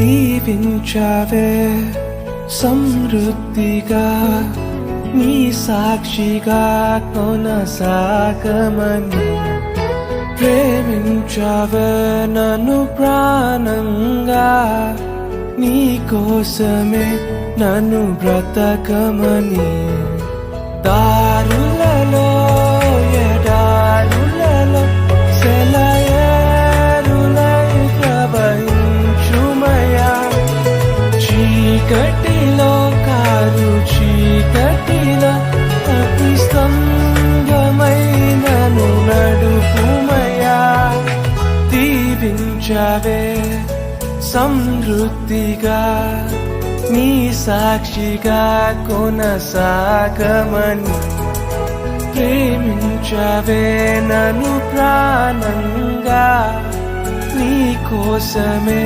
దీవించావే సమృద్ధిగా నీ సాక్షిగా కొనసాగమని ప్రేమించావే నన్ను ప్రాణంగా నీ కోసమే నన్ను బ్రతకమని దారులలో ఎడారులలో సెలయేరులై ప్రవహించుమయా చీకటిలో కారు చీకటిలో అతి స్తంభమైనను నడుపుమయా దీవించావే సమృద్ధిగా నీ సాక్షిగా కొనసాగమని ప్రేమించవే నన్ను ప్రాణంగా నీ కోసమే